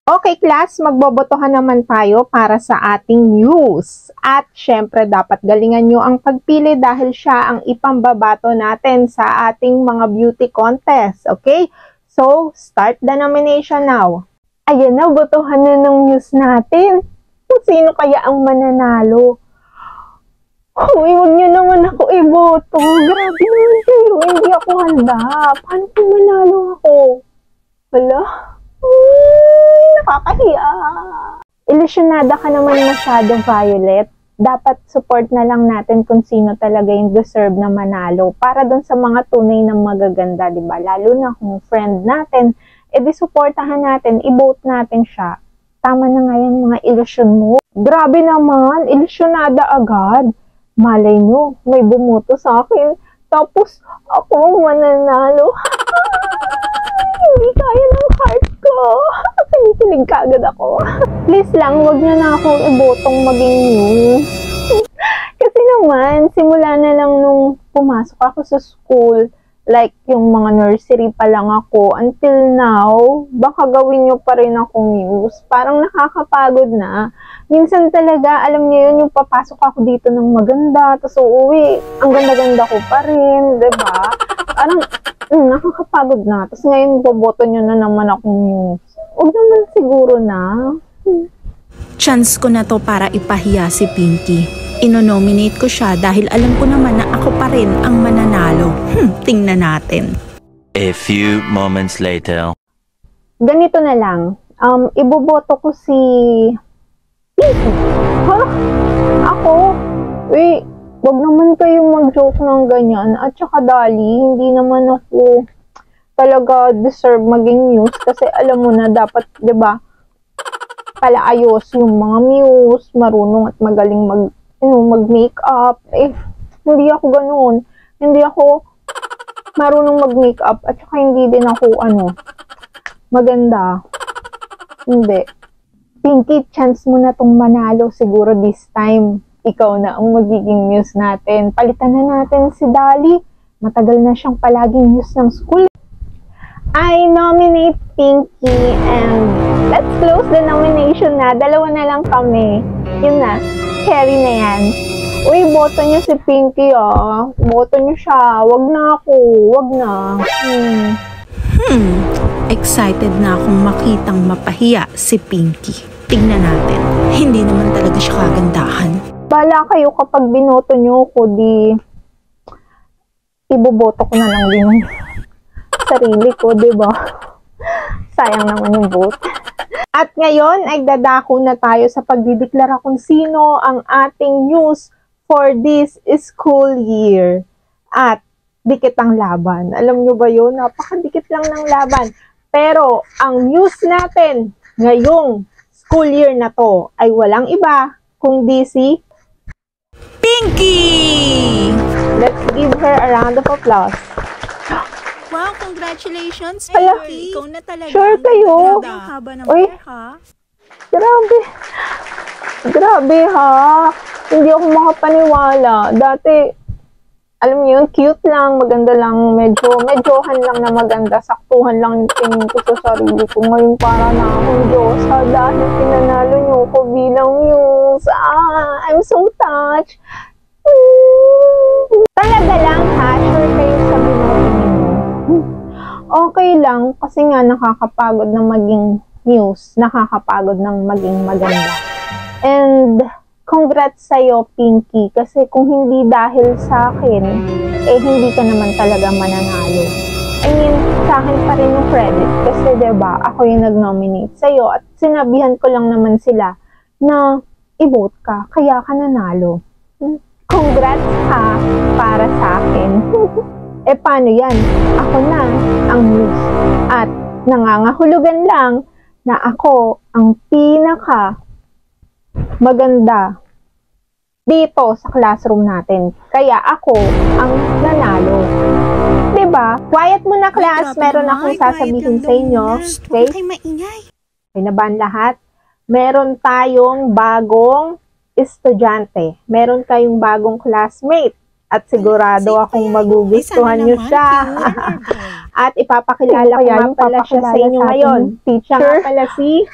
Okay class, magbobotohan naman tayo para sa ating news. At syempre dapat galingan nyo ang pagpili dahil siya ang ipambabato natin sa ating mga beauty contest. Okay? So, start the nomination now. Ayan na, botohan na ng news natin. Kung sino kaya ang mananalo? Uy, huwag nyo naman ako iboto. Grabe naman kayo. Hindi ako handa. Paano kung manalo ako? Wala? Nakakahiya. Ilusyonada ka naman masyado, Violet. Dapat support na lang natin kung sino talaga yung deserve na manalo. Para dun sa mga tunay na magaganda, diba? Lalo na kung friend natin, edi supportahan natin, i-vote natin siya. Tama na nga yung mga ilusyon mo. Grabe naman, ilusyonada agad. Malay nyo, may bumuto sa akin. Tapos, ako ang mananalo. Hindi kaya ng heart ko. Kinikilig ka agad ako. Please lang, wag nyo na akong ibotong maging news. Kasi naman, simula na lang nung pumasok ako sa school, like yung mga nursery pa lang ako, until now, baka gawin nyo pa rin akong news. Parang nakakapagod na. Minsan talaga, alam niyo yun, yung papasok ako dito ng maganda, tapos uuwi, ang ganda-ganda ko pa rin, diba? Parang, nakakapagod na. Tapos ngayon, boboto nyo na naman akong news. Huwag naman siguro na. Chance ko na to para ipahiya si Pinky. Ino-nominate ko siya dahil alam ko naman na ako pa rin ang mananalo. Tingnan natin. A few moments later. Ganito na lang. Iboboto ko si Pinky. Ha? Ako? Wait. Wag naman kayong mag-joke ng ganyan. At saka Dali, hindi naman ako talaga deserve maging news kasi alam mo na dapat, 'di ba? Palaayos yung mga muse, marunong at magaling mag-makeup. Hindi ako ganoon. Hindi ako marunong mag-makeup at saka hindi din ako maganda. Hindi. Pinky, chance mo na tong manalo siguro this time. Ikaw na ang magiging news natin. Palitan na natin si Dali. Matagal na siyang palaging news ng school. I nominate Pinky and let's close the nomination na. Dalawa na lang kami. Yun na. Carry na yan. Uy, boto niyo si Pinky Boto niyo siya. Wag na ako. Wag na. Excited na akong makitang mapahiya si Pinky. Tignan natin. Hindi naman talaga siya kagandahan. Bala kayo kapag binoto nyo ko, di iboboto ko na lang din yung sarili ko, diba? Sayang naman yung vote. At ngayon ay dadako na tayo sa pagdideklara kung sino ang ating news for this school year. At dikit ang laban. Alam nyo ba yun? Napakadikit lang ng laban. Pero ang news natin ngayong school year na to ay walang iba kundi si Pinky! Let's give her a round of applause. Wow, congratulations, Hala, Pinky! Ikaw na talaga. Sure kayo? Ang haba ng Uy, hair, ha? Grabe. Grabe, ha? Hindi ako makapaniwala. Dati, alam niyo yun, cute lang, maganda lang, medyohan lang na maganda, saktuhan lang yung tingin ko sa sarili ko. Ngayon para na akong Diyosa dahil pinanalo niyo ko bilang news. I'm so touched. Talaga lang ha, sure kayo sa binoto niyo. Okay lang, kasi nga nakakapagod na maging news, nakakapagod ng maging maganda. And congrats sa'yo, Pinky, kasi kung hindi dahil sa akin, hindi ka naman talaga mananalo. I mean, sa akin pa rin yung credit, kasi diba, ako yung nag-nominate sa'yo, at sinabihan ko lang naman sila na i-vote ka, kaya ka nanalo. Congrats ha, para sa akin. Paano yan? Ako na ang news. At nangangahulugan lang na ako ang pinaka maganda dito sa classroom natin. Kaya ako ang nanalo. Diba? Quiet mo na, class. Meron akong sasabihin sa inyo. Okay? Okay na ba ang lahat? Meron tayong bagong estudyante. Meron kayong bagong classmate. At sigurado akong magugustuhan nyo siya. At ipapakilala ko nga pala siya sa inyo ngayon. Teacher, pala si